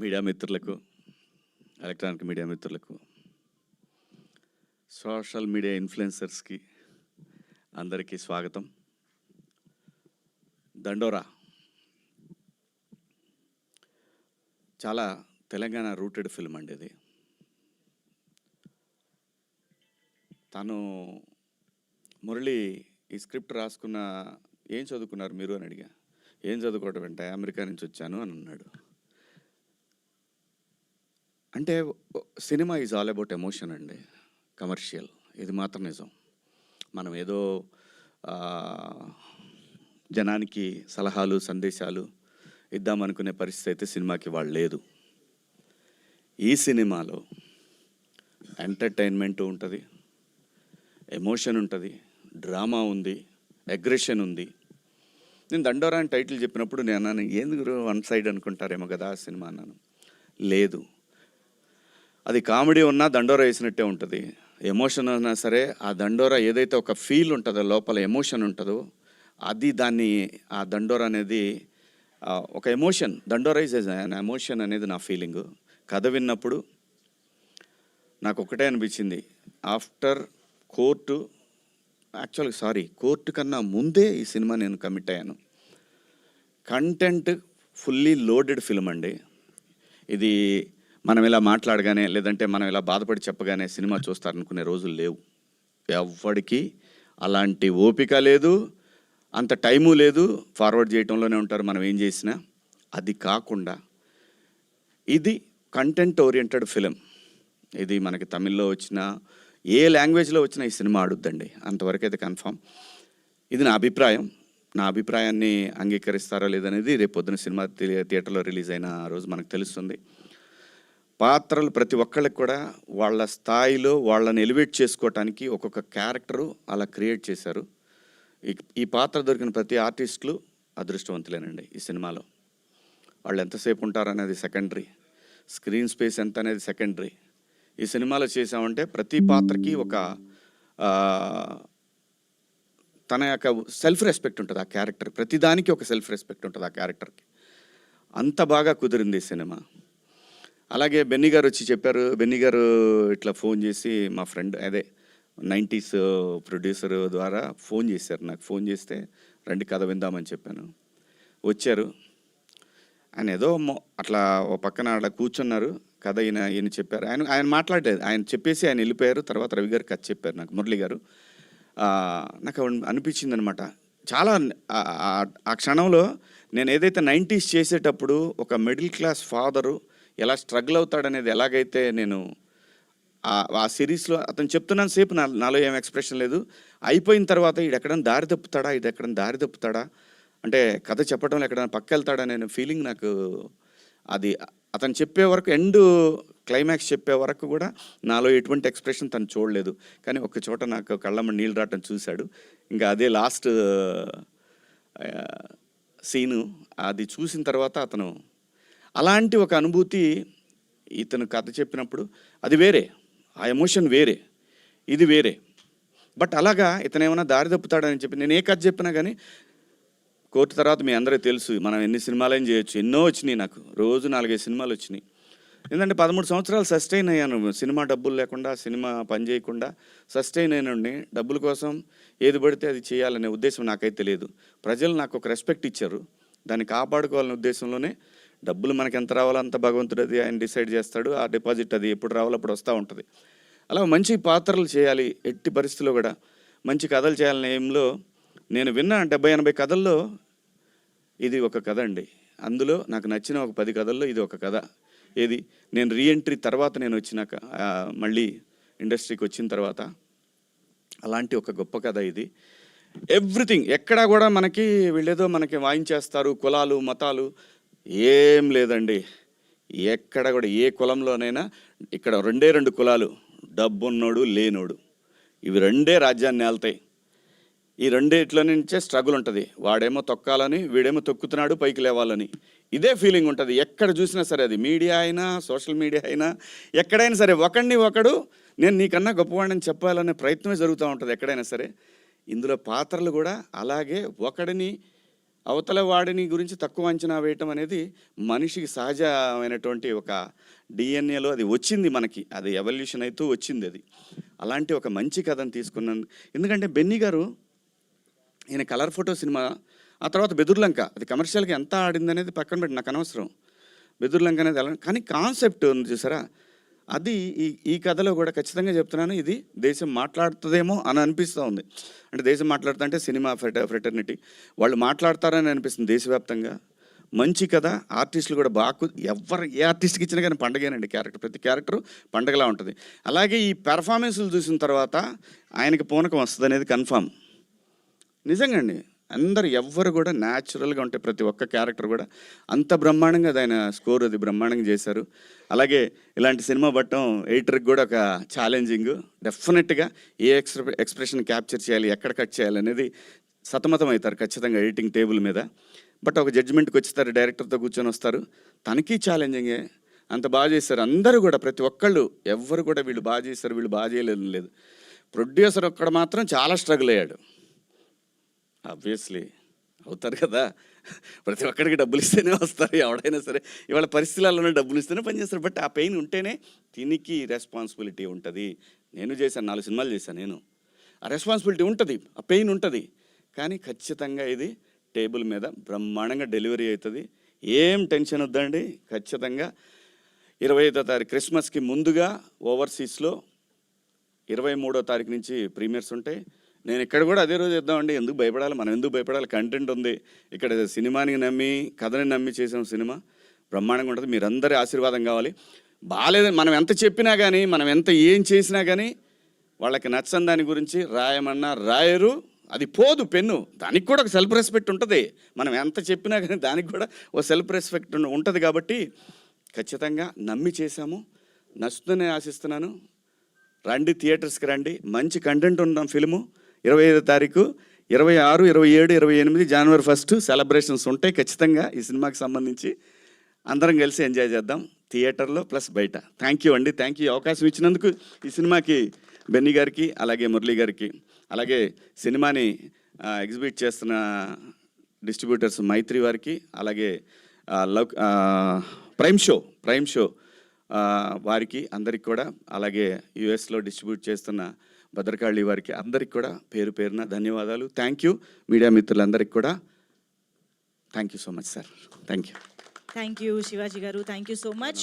Media మిత్రులకు, electronic media మిత్రులకు, social media ఇన్ఫ్లుయెన్సర్స్కి అందరికీ స్వాగతం. దండోరా చాలా తెలంగాణ రూటెడ్ ఫిల్మ్ అండి. ఇది తను మురళి ఈ స్క్రిప్ట్ రాసుకున్న ఏం చదువుకున్నారు మీరు అని అడిగా. ఏం చదువుకోవటం అంటే అమెరికా నుంచి వచ్చాను అని అన్నాడు. అంటే cinema is all about emotion అండి, కమర్షియల్. ఇది మాత్రం నిజం. మనం ఏదో జనానికి సలహాలు సందేశాలు ఇద్దామనుకునే పరిస్థితి అయితే సినిమాకి వాళ్ళు లేదు. ఈ సినిమాలో ఎంటర్టైన్మెంట్ ఉంటుంది, ఎమోషన్ ఉంటుంది, డ్రామా ఉంది, అగ్రెషన్ ఉంది. నేను దండోరా అని టైటిల్ చెప్పినప్పుడు నేను అన్నాను, ఎందుకు వన్ సైడ్ అనుకుంటారేమో కదా ఆ సినిమా అన్నాను. లేదు, అది కామెడీ ఉన్నా దండోరా వేసినట్టే ఉంటుంది. ఎమోషన్ ఉన్నా సరే ఆ దండోరా ఏదైతే ఒక ఫీల్ ఉంటుందో, లోపల ఎమోషన్ ఉంటుందో, అది దాన్ని ఆ దండోరా అనేది ఒక ఎమోషన్. దండోరా ఈజ్ అన్ ఎమోషన్ అనేది నా ఫీలింగు. కథ విన్నప్పుడు నాకు ఒకటే అనిపించింది, ఆఫ్టర్ కోర్టు కన్నా ముందే ఈ సినిమా నేను కమిట్ అయ్యాను. కంటెంట్ ఫుల్లీ లోడెడ్ ఫిల్మ్ అండి. ఇది మనం ఇలా మాట్లాడగానే, లేదంటే మనం ఇలా బాధపడి చెప్పగానే సినిమా చూస్తారనుకునే రోజులు లేవు. ఎవ్వడికి అలాంటి ఓపిక లేదు, అంత టైము లేదు. ఫార్వర్డ్ చేయటంలోనే ఉంటారు మనం ఏం చేసినా. అది కాకుండా ఇది కంటెంట్ ఓరియంటెడ్ ఫిలిం. ఇది మనకి తమిళ్లో వచ్చినా, ఏ లాంగ్వేజ్లో వచ్చినా ఈ సినిమా ఆడుద్దండి, అంతవరకైతే కన్ఫామ్. ఇది నా అభిప్రాయం. నా అభిప్రాయాన్ని అంగీకరిస్తారా లేదనేది రేపు పొద్దున సినిమా థియేటర్లో రిలీజ్ అయిన రోజు మనకు తెలుస్తుంది. పాత్రలు ప్రతి ఒక్కళ్ళకి కూడా వాళ్ళ స్థాయిలో వాళ్ళని ఎలివేట్ చేసుకోవటానికి ఒక్కొక్క క్యారెక్టరు అలా క్రియేట్ చేశారు. ఈ పాత్ర దొరికిన ప్రతి ఆర్టిస్టులు అదృష్టవంతులేనండి. ఈ సినిమాలో వాళ్ళు ఎంతసేపు ఉంటారనేది సెకండరీ, స్క్రీన్ స్పేస్ ఎంత అనేది సెకండరీ. ఈ సినిమాలో చేసామంటే ప్రతి పాత్రకి ఒక తన యొక్క సెల్ఫ్ రెస్పెక్ట్ ఉంటుంది ఆ క్యారెక్టర్. ప్రతిదానికి ఒక సెల్ఫ్ రెస్పెక్ట్ ఉంటుంది ఆ క్యారెక్టర్కి. అంత బాగా కుదిరింది ఈ సినిమా. అలాగే బెన్నీ గారు వచ్చి చెప్పారు. బెన్నీ గారు ఇట్లా ఫోన్ చేసి, మా ఫ్రెండ్ అదే 90s ప్రొడ్యూసర్ ద్వారా ఫోన్ చేశారు నాకు. ఫోన్ చేస్తే రండి కథ విందామని చెప్పాను. వచ్చారు. ఆయన ఏదో అట్లా ఓ పక్కన అట్లా కూర్చున్నారు. కథ ఈయన చెప్పారు. ఆయన మాట్లాడలేదు. ఆయన చెప్పేసి ఆయన వెళ్ళిపోయారు. తర్వాత రవి గారు కథ చెప్పారు నాకు, మురళి గారు. నాకు అనిపించింది అనమాట చాలా. ఆ క్షణంలో నేను ఏదైతే 90s చేసేటప్పుడు ఒక మిడిల్ క్లాస్ ఫాదరు ఎలా స్ట్రగుల్ అవుతాడనేది ఎలాగైతే నేను ఆ సిరీస్లో అతను చెప్తున్నాను సేపు నాలో ఏం ఎక్స్ప్రెషన్ లేదు. అయిపోయిన తర్వాత ఎక్కడైనా దారి తప్పుతాడా అంటే కథ చెప్పడంలో ఎక్కడైనా పక్క వెళ్తాడా అనే ఫీలింగ్ నాకు. అది అతను చెప్పే వరకు, ఎండ్ క్లైమాక్స్ చెప్పే వరకు కూడా నాలో ఎటువంటి ఎక్స్ప్రెషన్ తను చూడలేదు. కానీ ఒక చోట నాకు కళ్ళమ్మ నీళ్ళు రావటం చూశాడు. ఇంకా అదే లాస్ట్ సీను. అది చూసిన తర్వాత అతను అలాంటి ఒక అనుభూతి ఇతను కథ చెప్పినప్పుడు అది వేరే, ఆ ఎమోషన్ వేరే, ఇది వేరే. బట్ అలాగా ఇతను ఏమైనా దారి తప్పుతాడని చెప్పి నేను ఏ కథ చెప్పినా కానీ, కోర్టు తర్వాత మీ అందరికీ తెలుసు మనం ఎన్ని సినిమాలైనా చేయొచ్చు. ఎన్నో వచ్చినాయి నాకు, రోజు 4-5 సినిమాలు వచ్చినాయి. ఎందుకంటే 13 సంవత్సరాలు సస్టైన్ అయ్యాను. సినిమా డబ్బులు లేకుండా, సినిమా పని చేయకుండా సస్టైన్ అయినండి. డబ్బుల కోసం ఏది పడితే అది చేయాలనే ఉద్దేశం నాకైతే లేదు. ప్రజలు నాకు ఒక రెస్పెక్ట్ ఇచ్చారు, దాన్ని కాపాడుకోవాలనే ఉద్దేశంలోనే. డబ్బులు మనకి ఎంత రావాలో అంత భగవంతుడు అది ఆయన డిసైడ్ చేస్తాడు. ఆ డిపాజిట్ అది ఎప్పుడు రావాలో అప్పుడు వస్తూ ఉంటుంది. అలా మంచి పాత్రలు చేయాలి, ఎట్టి పరిస్థితుల్లో కూడా మంచి కథలు చేయాలనే ఏంలో నేను విన్న 70-80 కథల్లో ఇది ఒక కథ అండి. అందులో నాకు నచ్చిన ఒక 10 కథల్లో ఇది ఒక కథ. ఏది, నేను రీఎంట్రీ తర్వాత నేను వచ్చినాక, మళ్ళీ ఇండస్ట్రీకి వచ్చిన తర్వాత అలాంటి ఒక గొప్ప కథ ఇది. ఎవ్రీథింగ్ ఎక్కడా కూడా మనకి వీళ్ళేదో మనకి వాయించేస్తారు, కులాలు మతాలు ఏం లేదండి. ఎక్కడ కూడా ఏ కులంలోనైనా ఇక్కడ 2 కులాలు, డబ్బున్నోడు లేనోడు, ఇవి 2 రాజ్యాన్ని ఏళ్తాయి. ఈ 2 నుంచే స్ట్రగుల్ ఉంటుంది. వాడేమో తొక్కాలని, వీడేమో తొక్కుతున్నాడు పైకి లేవాలని. ఇదే ఫీలింగ్ ఉంటుంది ఎక్కడ చూసినా సరే. అది మీడియా అయినా, సోషల్ మీడియా అయినా, ఎక్కడైనా సరే ఒకడిని ఒకడు నేను నీకన్నా గొప్పవాడిని చెప్పాలనే ప్రయత్నమే జరుగుతూ ఉంటుంది ఎక్కడైనా సరే. ఇందులో పాత్రలు కూడా అలాగే ఒకడిని అవతల వాడిని గురించి తక్కువ అంచనా వేయటం అనేది మనిషికి సహజమైనటువంటి ఒక డిఎన్ఏలో అది వచ్చింది మనకి, అది ఎవల్యూషన్ అవుతూ వచ్చింది అది. అలాంటి ఒక మంచి కథను తీసుకున్నాను. ఎందుకంటే బెన్నీ గారు ఈయన కలర్ ఫోటో సినిమా, ఆ తర్వాత బెదుర్లంక, అది కమర్షియల్గా ఎంత ఆడింది అనేది పక్కన పెట్టి నాకు అనవసరం. బెదుర్లంక అనేది ఎలా, కానీ కాన్సెప్ట్ ఉంది చూసారా, అది ఈ కథలో కూడా ఖచ్చితంగా చెప్తున్నాను, ఇది దేశం మాట్లాడుతుందేమో అని అనిపిస్తూ ఉంది. అంటే దేశం మాట్లాడుతుంటే సినిమా ఫ్రెటర్నిటీ వాళ్ళు మాట్లాడతారని అనిపిస్తుంది దేశవ్యాప్తంగా. మంచి కథ, ఆర్టిస్టులు కూడా బాగా, ఏ ఆర్టిస్ట్కి ఇచ్చినా కానీ పండగేనండి. ప్రతి క్యారెక్టరు పండగలా ఉంటుంది. అలాగే ఈ పెర్ఫార్మెన్స్లు చూసిన తర్వాత ఆయనకి పూనకం వస్తుంది అనేది కన్ఫామ్. నిజంగా అండి, అందరు ఎవ్వరు కూడా న్యాచురల్గా ఉంటే ప్రతి ఒక్క క్యారెక్టర్ కూడా అంత బ్రహ్మాండంగా ఆయన స్కోర్ అది బ్రహ్మాండంగా చేశారు. అలాగే ఇలాంటి సినిమా పట్టడం ఎడిటర్కి కూడా ఒక ఛాలెంజింగ్. డెఫినెట్గా ఏ ఎక్స్ప్రెషన్ క్యాప్చర్ చేయాలి, ఎక్కడ కట్ చేయాలి అనేది సతమతం అవుతారు ఖచ్చితంగా ఎడిటింగ్ టేబుల్ మీద. బట్ ఒక జడ్జిమెంట్కి వచ్చేస్తారు, డైరెక్టర్తో కూర్చొని వస్తారు, తనకి ఛాలెంజింగే. అంత బాగా చేశారు అందరూ కూడా, ప్రతి ఒక్కళ్ళు ఎవ్వరు కూడా వీళ్ళు బాగా చేశారు వీళ్ళు బాగా చేయలేదు లేదు. ప్రొడ్యూసర్ ఒక్కడ మాత్రం చాలా స్ట్రగుల్ అయ్యాడు. ఆబ్వియస్లీ అవుతారు కదా, ప్రతి ఒక్కడికి డబ్బులు ఇస్తేనే వస్తారు ఎవడైనా సరే. ఇవాళ పరిస్థితులలోనే డబ్బులు ఇస్తేనే పనిచేస్తారు. బట్ ఆ పెయిన్ ఉంటేనే దీనికి రెస్పాన్సిబిలిటీ ఉంటుంది. నేను చేశాను, 4 సినిమాలు చేశాను నేను. ఆ రెస్పాన్సిబిలిటీ ఉంటుంది, ఆ పెయిన్ ఉంటుంది. కానీ ఖచ్చితంగా ఇది టేబుల్ మీద బ్రహ్మాండంగా డెలివరీ అవుతుంది. ఏం టెన్షన్ వద్దండి. ఖచ్చితంగా 25వ తారీఖు క్రిస్మస్కి ముందుగా ఓవర్సీస్లో 23వ తారీఖు నుంచి ప్రీమియర్స్ ఉంటాయి. నేను ఇక్కడ కూడా అదే రోజు ఇద్దామండి. ఎందుకు భయపడాలి, మనం ఎందుకు భయపడాలి, కంటెంట్ ఉంది ఇక్కడ. సినిమాని నమ్మి, కథని నమ్మి చేసిన సినిమా బ్రహ్మాండంగా ఉంటుంది. మీరందరి ఆశీర్వాదం కావాలి. బాగాలేదని మనం ఎంత చెప్పినా కానీ, మనం ఎంత ఏం చేసినా కానీ వాళ్ళకి నచ్చని దాని గురించి రాయమన్నా రాయరు, అది పోదు పెన్ను. దానికి కూడా ఒక సెల్ఫ్ రెస్పెక్ట్ ఉంటుంది. మనం ఎంత చెప్పినా కానీ దానికి కూడా ఒక సెల్ఫ్ రెస్పెక్ట్ ఉంటుంది. కాబట్టి ఖచ్చితంగా నమ్మి చేశాము, నచ్చుతుందని ఆశిస్తున్నాను. రండి, థియేటర్స్కి రండి. మంచి కంటెంట్ ఉన్న ఫిల్ము 25వ తారీఖు, 26, 27, 28 జనవరి 1 సెలబ్రేషన్స్ ఉంటాయి ఖచ్చితంగా. ఈ సినిమాకి సంబంధించి అందరం కలిసి ఎంజాయ్ చేద్దాం థియేటర్లో ప్లస్ బయట. థ్యాంక్ యూ అండి, థ్యాంక్ యూ అవకాశం ఇచ్చినందుకు ఈ సినిమాకి, బెన్నీ గారికి, అలాగే మురళీ గారికి, అలాగే సినిమాని ఎగ్జిబిట్ చేస్తున్న డిస్ట్రిబ్యూటర్స్ మైత్రి వారికి, అలాగే ప్రైమ్ షో వారికి అందరికి కూడా, అలాగే యుఎస్లో డిస్ట్రిబ్యూట్ చేస్తున్న భద్రకాళి వారికి అందరికి కూడా పేరు పేరున ధన్యవాదాలు. Thank you. మీడియా మిత్రులందరికీ కూడా thank you so much sir. Thank you. Thank you Shivaji గారు, థ్యాంక్ యూ సో మచ్.